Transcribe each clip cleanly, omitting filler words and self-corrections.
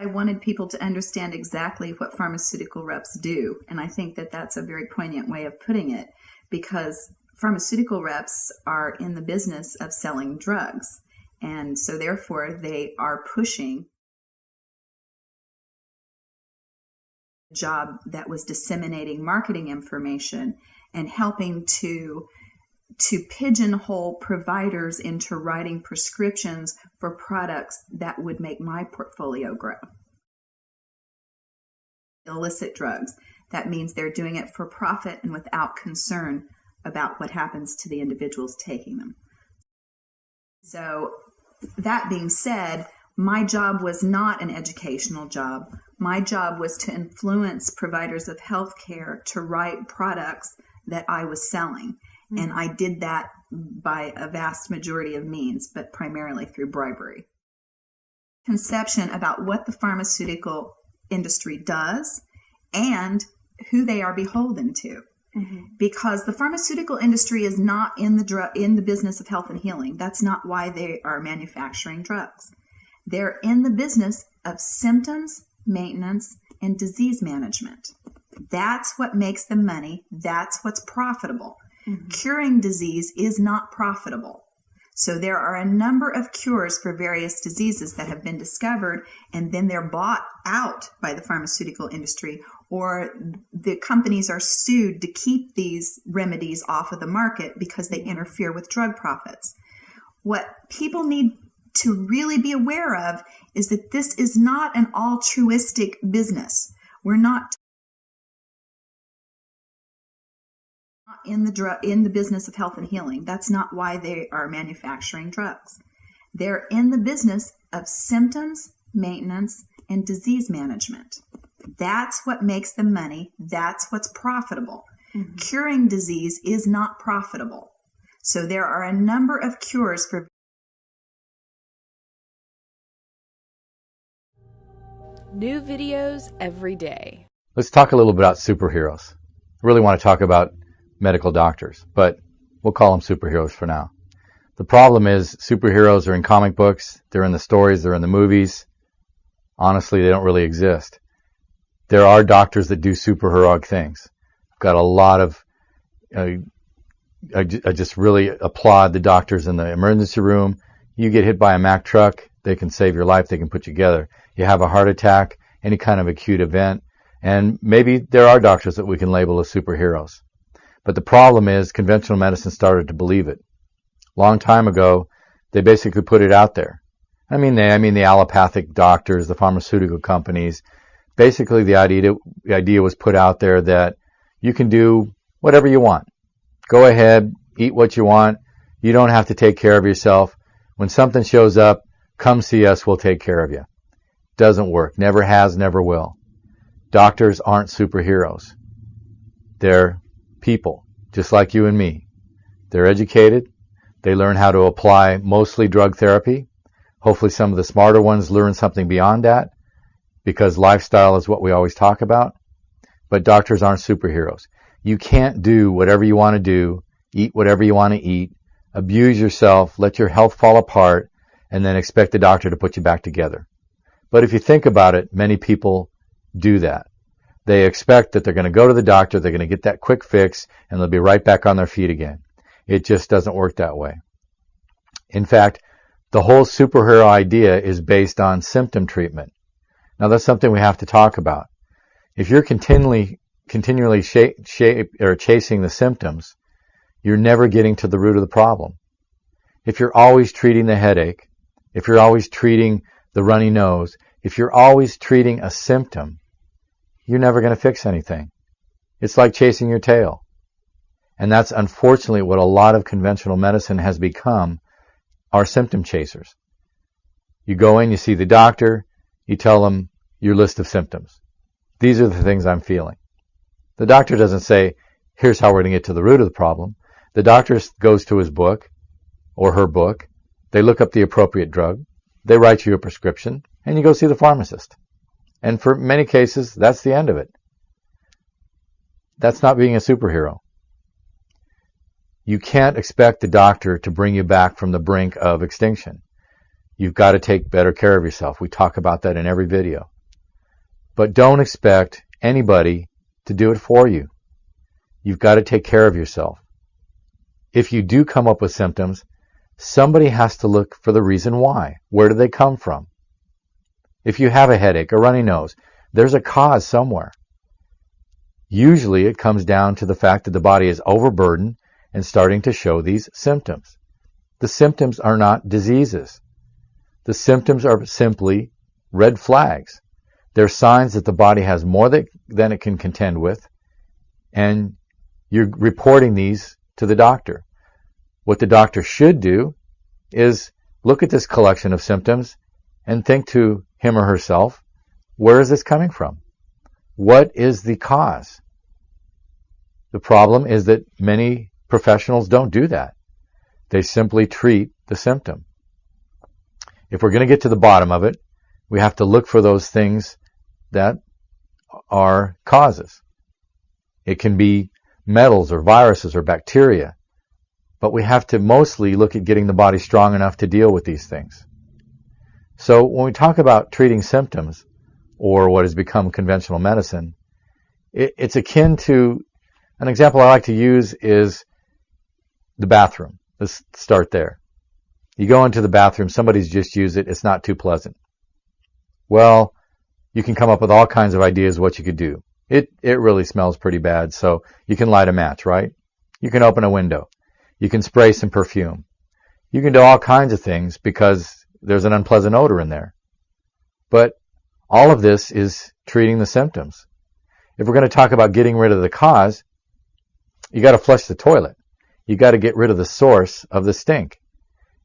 I wanted people to understand exactly what pharmaceutical reps do, and I think that that's a very poignant way of putting it, because pharmaceutical reps are in the business of selling drugs, and so therefore they are pushing a job that was disseminating marketing information and helping to pigeonhole providers into writing prescriptions for products that would make my portfolio grow. Illicit drugs. That means they're doing it for profit and without concern about what happens to the individuals taking them. So that being said, my job was not an educational job. My job was to influence providers of healthcare to write products that I was selling. And I did that by a vast majority of means, but primarily through bribery. Conception about what the pharmaceutical industry does and who they are beholden to. Because the pharmaceutical industry is not in the business of health and healing. That's not why they are manufacturing drugs. They're in the business of symptoms, maintenance, and disease management. That's what makes them money. That's what's profitable. Curing disease is not profitable. So there are a number of cures for various diseases that have been discovered, and then they're bought out by the pharmaceutical industry, or the companies are sued to keep these remedies off of the market because they interfere with drug profits. What people need to really be aware of is that this is not an altruistic business. We're not in the business of health and healing. That's not why they are manufacturing drugs. They're in the business of symptoms, maintenance, and disease management. That's what makes them money. That's what's profitable. Curing disease is not profitable. So there are a number of cures for new videos every day. Let's talk a little bit about superheroes. I really want to talk about medical doctors, but we'll call them superheroes for now. The problem is superheroes are in comic books, they're in the stories, they're in the movies. Honestly, they don't really exist. There are doctors that do superheroic things. I've got a lot of, I just really applaud the doctors in the emergency room. You get hit by a Mack truck, they can save your life, they can put you together. You have a heart attack, any kind of acute event, and maybe there are doctors that we can label as superheroes. But the problem is conventional medicine started to believe it. Long time ago, they basically put it out there. I mean the allopathic doctors, the pharmaceutical companies. Basically, the idea was put out there that you can do whatever you want. Go ahead, eat what you want. You don't have to take care of yourself. When something shows up, come see us, we'll take care of you. Doesn't work. Never has, never will. Doctors aren't superheroes. They're people, just like you and me. They're educated. They learn how to apply mostly drug therapy. Hopefully some of the smarter ones learn something beyond that, because lifestyle is what we always talk about. But doctors aren't superheroes. You can't do whatever you want to do, eat whatever you want to eat, abuse yourself, let your health fall apart, and then expect the doctor to put you back together. But if you think about it, many people do that. They expect that they're going to go to the doctor, they're going to get that quick fix, and they'll be right back on their feet again. It just doesn't work that way. In fact, the whole superhero idea is based on symptom treatment. Now, that's something we have to talk about. If you're continually chasing the symptoms, you're never getting to the root of the problem. If you're always treating the headache, if you're always treating the runny nose, if you're always treating a symptom, you're never going to fix anything. It's like chasing your tail. And that's unfortunately what a lot of conventional medicine has become, are symptom chasers. You go in, you see the doctor, you tell them your list of symptoms. These are the things I'm feeling. The doctor doesn't say, here's how we're going to get to the root of the problem. The doctor goes to his book or her book. They look up the appropriate drug. They write you a prescription, and you go see the pharmacist. And for many cases, that's the end of it. That's not being a superhero. You can't expect the doctor to bring you back from the brink of extinction. You've got to take better care of yourself. We talk about that in every video. But don't expect anybody to do it for you. You've got to take care of yourself. If you do come up with symptoms, somebody has to look for the reason why. Where do they come from? If you have a headache, a runny nose, there's a cause somewhere. Usually it comes down to the fact that the body is overburdened and starting to show these symptoms. The symptoms are not diseases. The symptoms are simply red flags. They're signs that the body has more than it can contend with, and you're reporting these to the doctor. What the doctor should do is look at this collection of symptoms and think to him or herself, where is this coming from? What is the cause? The problem is that many professionals don't do that. They simply treat the symptom. If we're going to get to the bottom of it, we have to look for those things that are causes. It can be metals or viruses or bacteria, but we have to mostly look at getting the body strong enough to deal with these things. So when we talk about treating symptoms, or what has become conventional medicine, it's akin to, an example I like to use is the bathroom. Let's start there. You go into the bathroom, somebody's just used it, it's not too pleasant. Well, you can come up with all kinds of ideas what you could do. It really smells pretty bad, so you can light a match, right? You can open a window. You can spray some perfume. You can do all kinds of things because there's an unpleasant odor in there. But all of this is treating the symptoms. If we're going to talk about getting rid of the cause, you got to flush the toilet. You got to get rid of the source of the stink.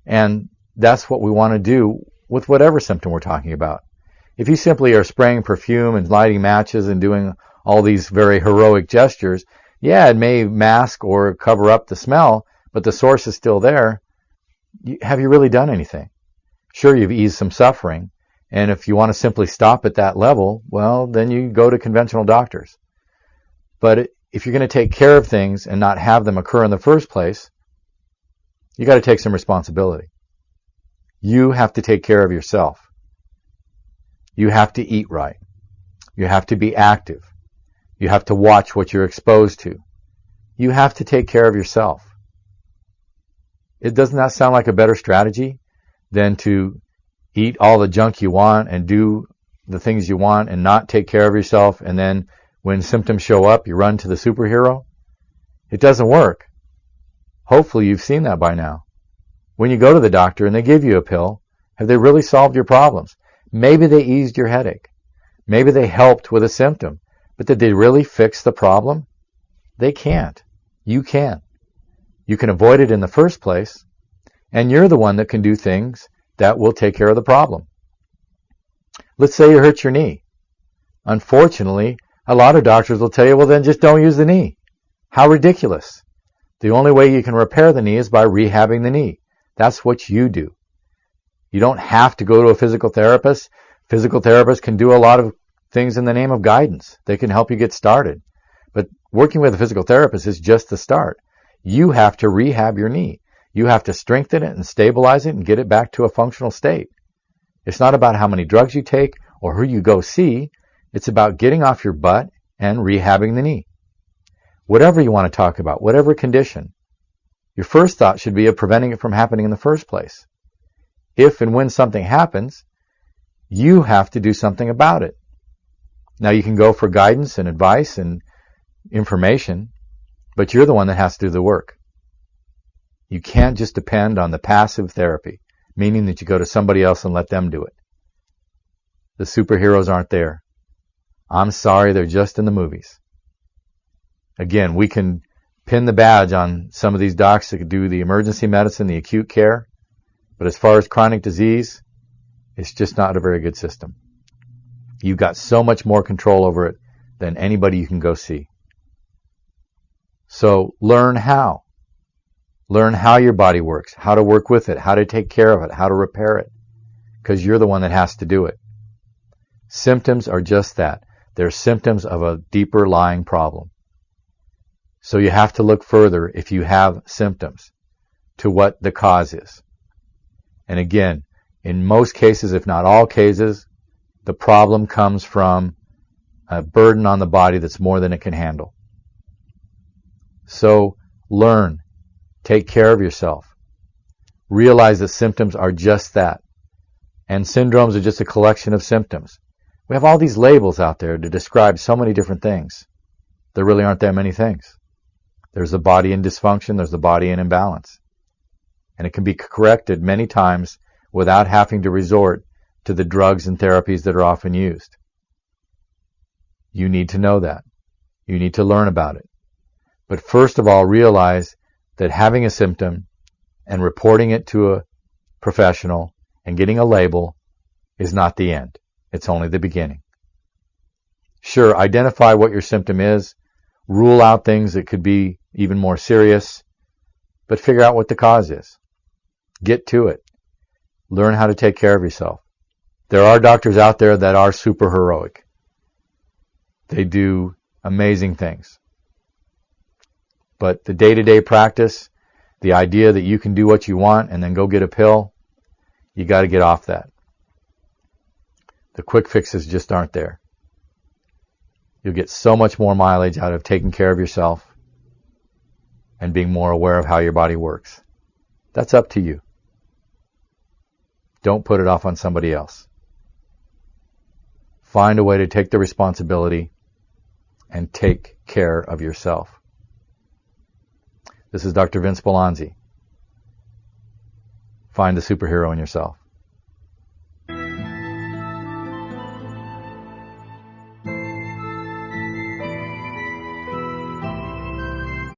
And that's what we want to do with whatever symptom we're talking about. If you simply are spraying perfume and lighting matches and doing all these very heroic gestures, yeah, it may mask or cover up the smell, but the source is still there. Have you really done anything? Sure, you've eased some suffering, and if you want to simply stop at that level, well, then you go to conventional doctors. But if you're going to take care of things and not have them occur in the first place, you got to take some responsibility. You have to take care of yourself. You have to eat right. You have to be active. You have to watch what you're exposed to. You have to take care of yourself. Doesn't that sound like a better strategy than to eat all the junk you want and do the things you want and not take care of yourself, and then when symptoms show up, you run to the superhero? It doesn't work. Hopefully you've seen that by now. When you go to the doctor and they give you a pill, have they really solved your problems? Maybe they eased your headache. Maybe they helped with a symptom. But did they really fix the problem? They can't. You can. You can avoid it in the first place, and you're the one that can do things that will take care of the problem. Let's say you hurt your knee. Unfortunately, a lot of doctors will tell you, well, then just don't use the knee. How ridiculous. The only way you can repair the knee is by rehabbing the knee. That's what you do. You don't have to go to a physical therapist. Physical therapists can do a lot of things in the name of guidance. They can help you get started. But working with a physical therapist is just the start. You have to rehab your knee. You have to strengthen it and stabilize it and get it back to a functional state. It's not about how many drugs you take or who you go see. It's about getting off your butt and rehabbing the knee. Whatever you want to talk about, whatever condition, your first thought should be of preventing it from happening in the first place. If and when something happens, you have to do something about it. Now you can go for guidance and advice and information, but you're the one that has to do the work. You can't just depend on the passive therapy, meaning that you go to somebody else and let them do it. The superheroes aren't there. I'm sorry, they're just in the movies. Again, we can pin the badge on some of these docs that could do the emergency medicine, the acute care, but as far as chronic disease, it's just not a very good system. You've got so much more control over it than anybody you can go see. So learn how. Learn how your body works, how to work with it, how to take care of it, how to repair it, because you're the one that has to do it. Symptoms are just that. They're symptoms of a deeper lying problem. So you have to look further if you have symptoms to what the cause is. And again, in most cases, if not all cases, the problem comes from a burden on the body that's more than it can handle. So learn, take care of yourself. Realize that symptoms are just that. And syndromes are just a collection of symptoms. We have all these labels out there to describe so many different things. There really aren't that many things. There's the body in dysfunction, there's the body in imbalance. And it can be corrected many times without having to resort to the drugs and therapies that are often used. You need to know that. You need to learn about it. But first of all, realize that having a symptom and reporting it to a professional and getting a label is not the end. It's only the beginning. Sure, identify what your symptom is, rule out things that could be even more serious, but figure out what the cause is. Get to it. Learn how to take care of yourself. There are doctors out there that are super heroic. They do amazing things. But the day-to-day practice, the idea that you can do what you want and then go get a pill, you got to get off that. The quick fixes just aren't there. You'll get so much more mileage out of taking care of yourself and being more aware of how your body works. That's up to you. Don't put it off on somebody else. Find a way to take the responsibility and take care of yourself. This is Dr. Vince Belanzi. Find the superhero in yourself.